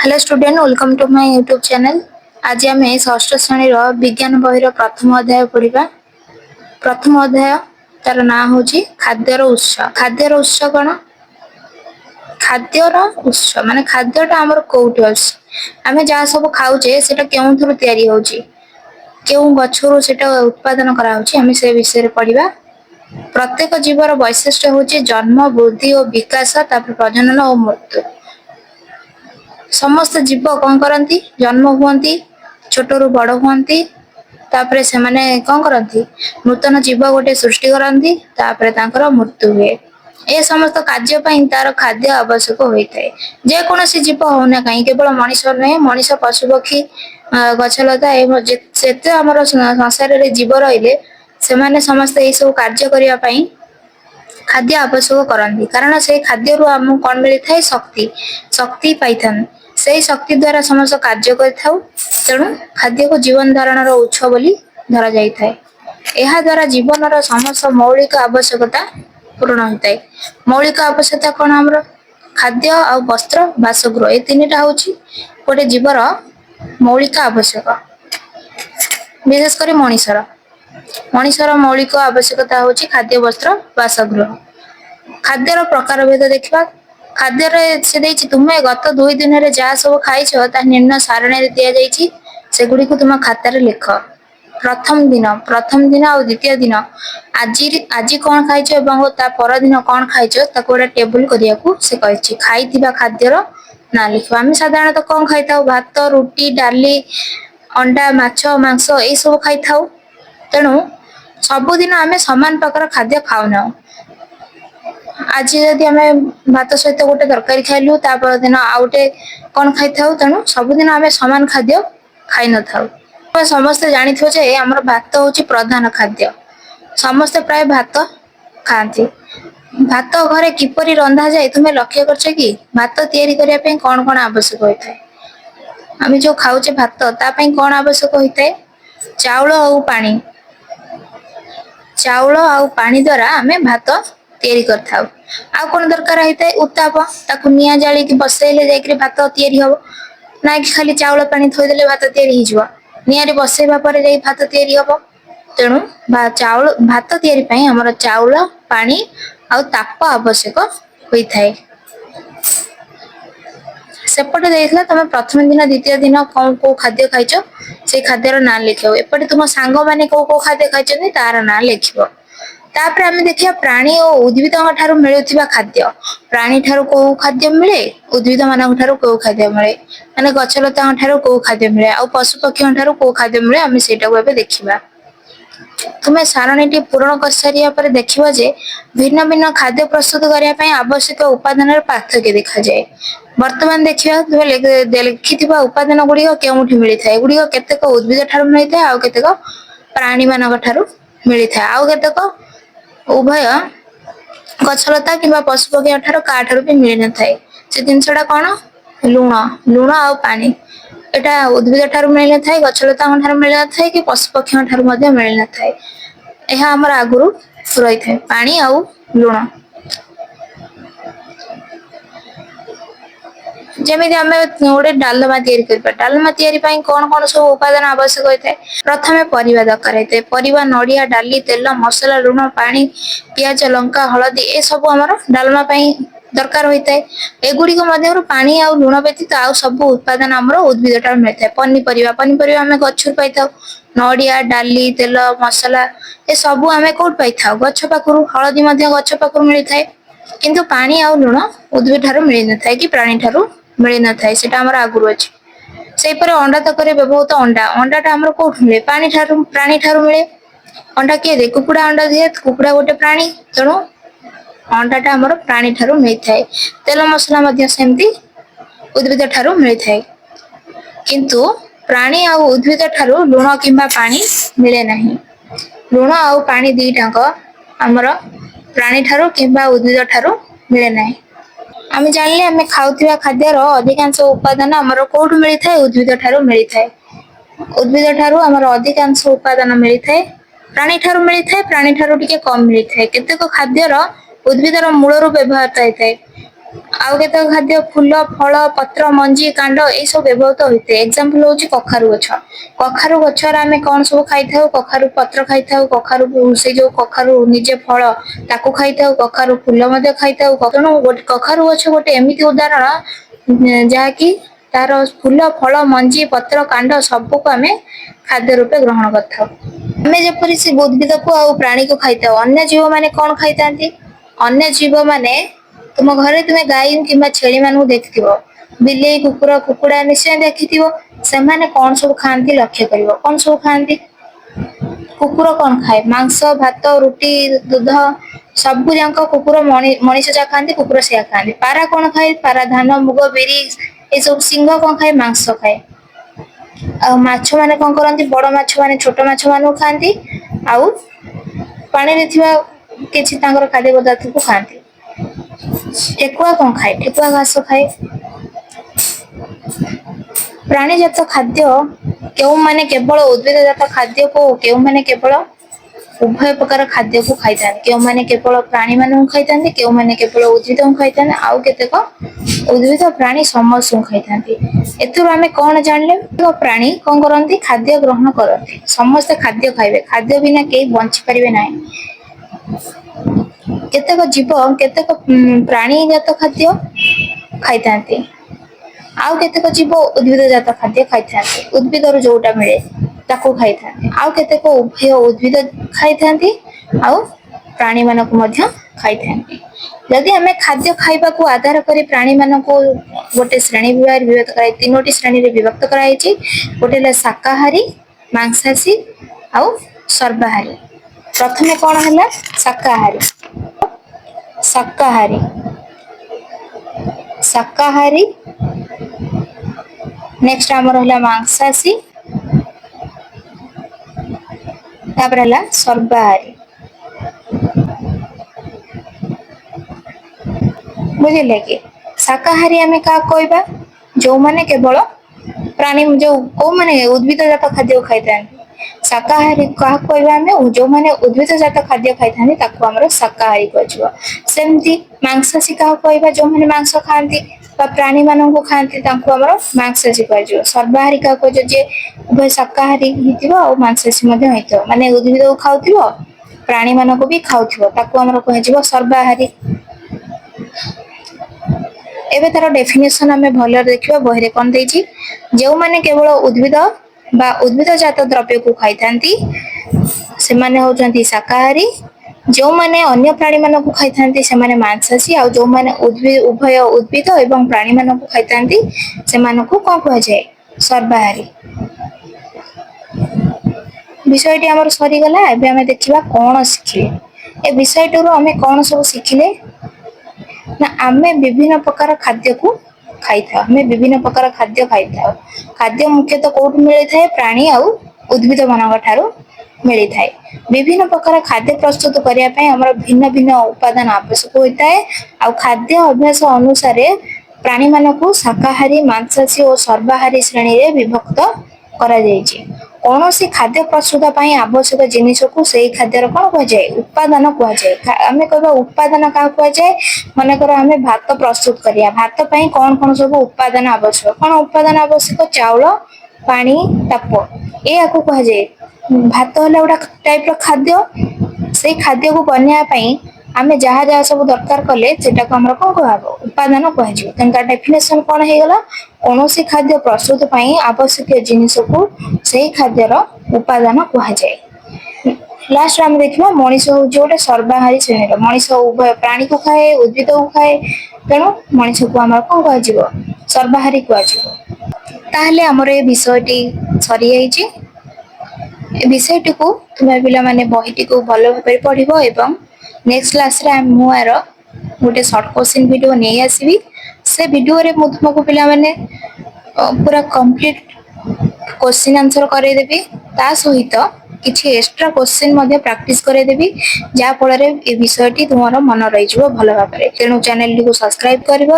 Hello student, welcome to my YouTube channel. आज आम षष्ठ श्रेणी विज्ञान बहिर प्रथम अध्याय पढ़ा। प्रथम अध्याय तार ना हूँ खाद्यर उत्स। खाद्यर उत्स कौन? खाद्यर उत्स माने खाद्यटा आमर कोउठी अछि। आमे जहाँ सब खाऊचे सेटा केउथुरु तयारी होउची, केउ गछरु सेटा उत्पादन करा होउची, आमे से विषय रे पढ़िबा। प्रत्येक जीवर वैशिष्ट्य होउची जन्म, वृद्धि और विकास, तापर प्रजनन और मृत्यु। समस्त जीव कौन करती? जन्म हुअती, छोटरू बड़ हुअती, तापरे से माने कौन करती? नूतन जीव गोटे सृष्टि करती, तापरे तांकर मृत्यु हुए। ए समस्त कार्य पई तार खाद्य आवश्यक होता है। जे कोनोसी जीव होना कहीं, केवल मनुष्य नहीं, मनुष्य पशु पक्षी गछलता जेते हमर संसार रे जीव रहिले से माने समस्त ए सब कार्य करिया पई खाद्य आवश्यक करती। कारण से खाद्य आमको कौन मिली था? शक्ति। शक्ति पाई से शक्ति द्वारा समस्त कार्य करूँ। तेणु खाद्य को जीवन धारण उत्स बोली धरा जाई थाए। यह द्वारा जीवन समस्त मौलिक आवश्यकता पूर्ण होता है। मौलिक आवश्यकता कौन? आमर खाद्य आ वस्त्र बासगृह, ये तीनटा हूँ गोटे जीवर मौलिक आवश्यक। विशेषकर मनीषर मौलिक आवश्यकता हूँ खाद्य, वस्त्र, बासगृह। खाद्यर प्रकार भेद देखा। खाद्य से देछि तुमे गत 2 दिन रे जा सब खाइछ ता निम्न सारणी रे दिया जाइछि, सेगुडी को तुम खाता रे लिख। प्रथम दिन और द्वितीय दिन आज कौन खाइछ एवं ता पर दिन कौन खाइछ ताको गोटे टेबल करिया को से कहछि। खाइथिबा खाद्यर ना लिख। आम साधारणतः कौन खाई था? भात, रुटी, डाली, अंडा, माछ, मांस ए सब खाई था। तेणु सबुदिन आम समान प्रकार खाद्य खाऊना। आज जदि आम भात सहित गोटे तरकारी खाइलु, तापर दिन आउटे कौन खाई था? तेणु सबुदिन आम समान खाद्य खाई न था। समस्ते जानी थो जे हमर भात होची प्रधान खाद्य। समस्ते प्राय भात खाती। भात घरे किपरि रंधा जाए तुमे लक्ष्य करछ कि? भात तयारी करिया पे कौन कौन आवश्यक होता है? आम जो खाऊचे भात ता पे कौन आवश्यक होता है? चाउल और पानी। चाउल और पानी द्वारा आमे भात तयारी करथाउ। आ कोन दरकार होता है? उत्ताप। ताकु निया जाली कि बसैले जाइकरी भात तयारी हो ना कि खाली चाउल पानी थोई देले भात तयारी हिजवा। निया रे बसैबा परे जाई भात तयारी हो। तेणु चाउल भात तयारी पई हमर चाउल, पानी आ ताप आवश्यक होइथाय। सेपटे देखला तमे प्रथम दिन द्वितीय दिन कौन को खाद्य खाइछो से खाद्यर नाम लिखो। एपटे तुम सांग माने को खाद्य खाइछनी तार नाम लिखिबो। तापर आमे देखिया प्राणी और उद्भिद ठारू मिलुथिबा खाद्य। प्राणी ठारू को खाद्य मिले, उद्भिद मानक ठारू को खाद्य मिले, माने गछलता ठारू को खाद्य मिले आ पशु पक्षी ठारू को खाद्य मिले, आमे सेटा को एबे देखिबा। तुमे सारणीटी पूर्ण कर सारिया पर देखिबो जे भिन्न भिन्न खाद्य प्रस्तुत करिया पई आवश्यक उपादान पार्थक्य देखा जाए। वर्तमान देखिबा तुमे लिखिथिबा उपादान गुडी केउठी मिली थाए। गुडी केतेक उद्भिद ठारू मिली थाए आ केतेक प्राणी मानक ठारू मिली थाए, आ केतेक उभय गछलता किंबा पशु पक्षी ठारू का ठारू भी मिली न थाए। से जिनसडा कोन? लूण आ पानी। एटा उद्भिद ठारू मिली न थाए, गछलता ठारू मिली न थाए कि पशु पक्षी ठारू मध्ये मिली न थाए। एहा हमर आगुरु रही थाए पानी आ लूण। जेमिति आमे गोटे डालमा तयारी करबा। डालमा तयारी पई कोन कोन सब उपादान आवश्यक होय थाए? प्रथमे परिबा दरकार होय। परिबा नडिया, डाली, तेल, मसला, लूण, पानी, प्याज, लंका, हळदी ए सब हमर डालमा पई दरकार होय थाए। एगुडी को मध्यरु पानी आ लूण व्यतीत आ सब उत्पादन हमर उद्भिद ठारू मिलि थाए। पनिपरिबा आमे गछरु पाई थाउ। नडिया, डाली, तेल, मसला ए सब आमे कोड पाई थाउ? गछ पाखरु। हळदी मध्ये गछ पाखरु मिलि थाए। किंतु पानी आ लूण उद्भिद ठारू मिलि न थाए कि प्राणी ठारू मिलि न थाए। सेटा हमर आगुरु अछि। सेहि परे अंडा तकरे व्यवहृत अंडाटा हमर कोठ मिले? पानी ठारू, प्राणी ठारू मिले। अंडा किए दे? कुकुडा अंडा दिए। कुकुडा गोटे प्राणी, तेणु अंडाटा हमर प्राणी ठारू मिलि थाए। तेल मसला मध्ये सेमति उद्भिद ठारू मिलि थाए। किंतु प्राणी आ उद्भिद ठारू लूण किंबा पानी मिले नाही। लूण आ पानी दीटाक हमर प्राणी ठारू किंबा उद्भिद ठारू मिले नाही। आमे जानले आमे खाउथिबा खाद्यर अधिकांश उपादान हमर कोठ मिलि थाए? उद्भिद ठारू मिलि थाए। उद्भिद ठारू हमर अधिकांश उपादान मिलि थाए। प्राणी ठारू मिलि थाए, प्राणी ठारू टिके कम मिलि थाए। केतेक खाद्यर उद्भिदर मूलरू व्यवहार होय थाए। ଆଉ କେତେକ ଖାଦ୍ୟ ଫୁଲ ଫଳ ପତ୍ର ମଞ୍ଜି କାଣ୍ଡ ଏଇ ସବୁ ବ୍ୟବହୃତ ହୋଇଥାଏ। ଏକ୍ସାମ୍ପଲ ହଉଛି କଖାରୁ ଗଛ। କଖାରୁ ଗଛରେ ଆମେ କଣ ସବୁ ଖାଇଥାଉ? କଖାରୁ ପତ୍ର ଖାଇଥାଉ, କଖାରୁ ସେ ଯୋଉ କଖାରୁ ନିଜେ ଫଳ ତାକୁ ଖାଇଥାଉ, କଖାରୁ ଫୁଲ ମଧ୍ୟ ଖାଇଥାଉ। ତେଣୁ କଖାରୁ ଗଛ ଗୋଟେ ଏମିତି ଉଦାହରଣ ଯାହାକି ତାର ଫୁଲ ଫଳ ମଞ୍ଜି ପତ୍ର କାଣ୍ଡ ସବୁକୁ ଆମେ ଖାଦ୍ୟ ରୂପେ ଗ୍ରହଣ କରିଥାଉ। ଆମେ ଯେପରି ସେ ଉଦ୍ଭିଦକୁ ଆଉ ପ୍ରାଣୀକୁ ଖାଇଥାଉ, ଅନ୍ୟ ଜୀବ ମାନେ କଣ ଖାଇଥାନ୍ତି? ଅନ୍ୟ ଜୀବ ମାନେ ତୁମ ଘରେ ତୁମେ ଗାଈ କିମ୍ବା ଛେଳି ମାନଙ୍କୁ ଦେଖିଥିବ, ବିଲେଇ କୁକୁର କୁକୁଡା ନିଶ୍ଚୟ ଦେଖିଥିବ। ସେମାନେ କଣ ସବୁ ଖାଆନ୍ତି ଲକ୍ଷ୍ୟ କରିବ, କଣ ସବୁ ଖାଆନ୍ତି? କୁକୁର କଣ ଖାଏ? ମାଂସ ଭାତ ରୁଟି ଦୁଧ ସବୁ ଯାକ କୁକୁର ମଣିଷ ଯାହା ଖାଆନ୍ତି କୁକୁର ସେଇଆ ଖାଆନ୍ତି। ପାରା କଣ ଖାଏ? ପାରା ଧାନ ମୁଗ ବିରି ଏସବୁ। ସିଂହ କଣ ଖାଏ? ମାଂସ ଖାଏ। ଆଉ ମାଛ ମାନେ କଣ କରନ୍ତି? ବଡ ମାଛ ମାନେ ଛୋଟ ମାଛ ମାନଙ୍କୁ ଖାଆନ୍ତି, ଆଉ ପାଣିରେ ଥିବା କିଛି ତାଙ୍କର ଖାଦ୍ୟ ପଦାର୍ଥକୁ ଖାଆନ୍ତି। ଠେକୁଆ କଣ ଖାଏ? ଠେକୁଆ ଘାସ ଖାଏ। ପ୍ରାଣୀଜାତ ଖାଦ୍ୟ କେଉଁମାନେ କେବଳ ଉଦ୍ଭିଦ ଜାତ ଖାଦ୍ୟକୁ, କେଉଁମାନେ କେବଳ ଉଭୟ ପ୍ରକାର ଖାଦ୍ୟକୁ ଖାଇଥାନ୍ତି। କେଉଁମାନେ କେବଳ ପ୍ରାଣୀ ମାନଙ୍କୁ ଖାଇଥାନ୍ତି, କେଉଁମାନେ କେବଳ ଉଦ୍ଭିଦଙ୍କୁ ଖାଇଥାନ୍ତି, ଆଉ କେତେକ ଉଦ୍ଭିଦ ପ୍ରାଣୀ ସମସ୍ତଙ୍କୁ ଖାଇଥାନ୍ତି। ଏଥିରୁ ଆମେ କଣ ଜାଣିଲେ? ପ୍ରାଣୀ କଣ କରନ୍ତି? ଖାଦ୍ୟ ଗ୍ରହଣ କରନ୍ତି। ସମସ୍ତେ ଖାଦ୍ୟ ଖାଇବେ, ଖାଦ୍ୟ ବିନା କେହି ବଞ୍ଚି ପାରିବେ ନାହିଁ। କେତେକ ଜୀବ କେତେକ ପ୍ରାଣୀ ଜାତ ଖାଦ୍ୟ ଖାଇଥାନ୍ତି, ଆଉ କେତେକ ଜୀବ ଉଦ୍ଭିଦ ଜାତ ଖାଦ୍ୟ ଖାଇଥାନ୍ତି। ଉଦ୍ଭିଦରୁ ଯୋଉଟା ମିଳେ ତାକୁ ଖାଇଥାନ୍ତି। ଆଉ କେତେକ ଉଭୟ ଉଦ୍ଭିଦ ଖାଇଥାନ୍ତି ଆଉ ପ୍ରାଣୀ ମାନଙ୍କୁ ମଧ୍ୟ ଖାଇଥାନ୍ତି। ଯଦି ଆମେ ଖାଦ୍ୟ ଖାଇବାକୁ ଆଧାର କରି ପ୍ରାଣୀ ମାନଙ୍କୁ ଗୋଟେ ଶ୍ରେଣୀ ବିଭାଗରେ ବିଭକ୍ତ କରାଯାଇ ତିନୋଟି ଶ୍ରେଣୀରେ ବିଭକ୍ତ କରାଯାଇଛି। ଗୋଟେ ହେଲା ଶାକାହାରୀ, ମାଂସାଶୀ ଆଉ ସର୍ବାହାରୀ। ପ୍ରଥମେ କଣ ହେଲା? ଶାକାହାରୀ। ଶାକାହାରୀ ଶାକାହାରୀ ନେକ୍ସଟ ଆମର ହେଲା ମାଂସାଶୀ, ତାପରେ ହେଲା ସର୍ବାହାରୀ। ବୁଝିଲେ କି? ଶାକାହାରୀ ଆମେ କାହାକୁ କହିବା? ଯୋଉମାନେ କେବଳ ପ୍ରାଣୀ ଯୋଉ କୋଉମାନେ ଉଦ୍ଭିଦ ଜାତ ଖାଦ୍ୟ ଖାଇଥାନ୍ତି। ଶାକାହାରୀ କାହାକୁ କହିବା? ଆମେ ଯୋଉମାନେ ଉଦ୍ଭିଦ ଜାତ ଖାଦ୍ୟ ଖାଇଥାନ୍ତି ତାକୁ ଆମର ଶାକାହାରୀ କୁହାଯିବ। ସେମିତି ମାଂସାଶୀ କାହାକୁ କହିବା? ଯୋଉମାନେ ମାଂସ ଖାଆନ୍ତି ବା ପ୍ରାଣୀ ମାନଙ୍କୁ ଖାଆନ୍ତି ତାଙ୍କୁ ଆମର ମାଂସାଶୀ କୁହାଯିବ। ସର୍ବାହାରୀ କାହାକୁ କୁହାଯିବ? ଯେ ଉଭୟ ଶାକାହାରୀ ହେଇଥିବ ଆଉ ମାଂସାଶୀ ମଧ୍ୟ ହେଇଥିବ, ମାନେ ଉଦ୍ଭିଦକୁ ଖାଉଥିବ ପ୍ରାଣୀ ମାନଙ୍କୁ ବି ଖାଉଥିବ, ତାକୁ ଆମର କୁହାଯିବ ସର୍ବାହାରୀ। ଏବେ ତାର ଡେଫିନେସନ ଆମେ ଭଲରେ ଦେଖିବା। ବହିରେ କଣ ଦେଇଛି? ଯେଉଁମାନେ କେବଳ ଉଦ୍ଭିଦ ବା ଉଦ୍ଭିଦ ଜାତ ଦ୍ରବ୍ୟକୁ ଖାଇଥାନ୍ତି ସେମାନେ ହଉଛନ୍ତି ଶାକାହାରୀ। ଯୋଉମାନେ ଅନ୍ୟ ପ୍ରାଣୀ ମାନଙ୍କୁ ଖାଇଥାନ୍ତି ସେମାନେ ମାଂସାଶୀ। ଆଉ ଯୋଉମାନେ ଉଭୟ ଉଦ୍ଭିଦ ଏବଂ ପ୍ରାଣୀ ମାନଙ୍କୁ ଖାଇଥାନ୍ତି ସେମାନଙ୍କୁ କଣ କୁହାଯାଏ? ସର୍ବାହାରୀ। ବିଷୟଟି ଆମର ସରିଗଲା। ଏବେ ଆମେ ଦେଖିବା କଣ ଶିଖିଲେ। ଏ ବିଷୟଟିରୁ ଆମେ କଣ ସବୁ ଶିଖିଲେ? ନା ଆମେ ବିଭିନ୍ନ ପ୍ରକାର ଖାଦ୍ୟକୁ ଖାଇଥାଉ। ଆମେ ବିଭିନ୍ନ ପ୍ରକାର ଖାଦ୍ୟ ଖାଇଥାଉ। ଖାଦ୍ୟ ମୁଖ୍ୟତଃ କୋଉଠୁ ମିଳିଥାଏ? ପ୍ରାଣୀ ଆଉ ଉଦ୍ଭିଦ ମାନଙ୍କ ଠାରୁ ମିଳିଥାଏ। ବିଭିନ୍ନ ପ୍ରକାର ଖାଦ୍ୟ ପ୍ରସ୍ତୁତ କରିବା ପାଇଁ ଆମର ଭିନ୍ନ ଭିନ୍ନ ଉପାଦାନ ଆବଶ୍ୟକ ହୋଇଥାଏ। ଆଉ ଖାଦ୍ୟ ଅଭ୍ୟାସ ଅନୁସାରେ ପ୍ରାଣୀ ମାନଙ୍କୁ ଶାକାହାରୀ ମାଂସାଶୀ ଓ ସର୍ବାହାରୀ ଶ୍ରେଣୀରେ ବିଭକ୍ତ କରାଯାଇଛି। କୌଣସି ଖାଦ୍ୟ ପ୍ରସ୍ତୁତ ପାଇଁ ଆବଶ୍ୟକ ଜିନିଷକୁ ସେଇ ଖାଦ୍ୟର କଣ କୁହାଯାଏ? ଉପାଦାନ କୁହାଯାଏ। ଆମେ କହିବା ଉପାଦାନ କାହାକୁ କୁହାଯାଏ? ମନେକର ଆମେ ଭାତ ପ୍ରସ୍ତୁତ କରିବା, ଭାତ ପାଇଁ କଣ କଣ ସବୁ ଉପାଦାନ ଆବଶ୍ୟକ? କଣ ଉପାଦାନ ଆବଶ୍ୟକ? ଚାଉଳ ପାଣି ତାପ ଏହାକୁ କୁହାଯାଏ। ଭାତ ହେଲା ଗୋଟେ ଟାଇପ ର ଖାଦ୍ୟ। ସେଇ ଖାଦ୍ୟକୁ ବନେଇବା ପାଇଁ ଆମେ ଯାହା ଯାହା ସବୁ ଦରକାର କଲେ ସେଟାକୁ ଆମର କଣ କୁହାହବ? ଉପାଦାନ କୁହାଯିବ। ତେଣୁ ତା ଡେଫିନେସନ କଣ ହେଇଗଲା? କୌଣସି ଖାଦ୍ୟ ପ୍ରସ୍ତୁତ ପାଇଁ ଆବଶ୍ୟକୀୟ ଜିନିଷକୁ ସେଇ ଖାଦ୍ୟର ଉପାଦାନ କୁହାଯାଏ। ଲାଷ୍ଟ ଆମେ ଦେଖିବା ମଣିଷ ହଉଛି ଗୋଟେ ସର୍ବାହାରୀ ଶ୍ରେଣୀର। ମଣିଷ ଉଭୟ ପ୍ରାଣୀକୁ ଖାଏ ଉଦ୍ଭିଦକୁ ଖାଏ, ତେଣୁ ମଣିଷକୁ ଆମର କଣ କୁହାଯିବ? ସର୍ବାହାରୀ କୁହାଯିବ। ତାହେଲେ ଆମର ଏ ବିଷୟଟି ସରିଯାଇଛି। ଏ ବିଷୟଟିକୁ ତୁମେ ପିଲାମାନେ ବହିଟିକୁ ଭଲ ଭାବରେ ପଢିବ ଏବଂ ନେକ୍ସଟ କ୍ଲାସରେ ମୁଁ ଆର ଗୋଟେ ସର୍ଟ କୋଶ୍ଚିନ୍ ଭିଡିଓ ନେଇ ଆସିବି। ସେ ଭିଡିଓରେ ମୁଁ ତୁମକୁ ପିଲାମାନେ ପୁରା କମ୍ପ୍ଲିଟ କୋଶ୍ଚିନ୍ ଆନ୍ସର କରେଇଦେବି। ତା ସହିତ କିଛି ଏକ୍ସଟ୍ରା କୋଶ୍ଚିନ୍ ମଧ୍ୟ ପ୍ରାକ୍ଟିସ କରେଇଦେବି, ଯାହା ଫଳରେ ଏ ବିଷୟଟି ତୁମର ମନେ ରହିଯିବ ଭଲ ଭାବରେ। ତେଣୁ ଚ୍ୟାନେଲଟିକୁ ସବସ୍କ୍ରାଇବ କରିବ।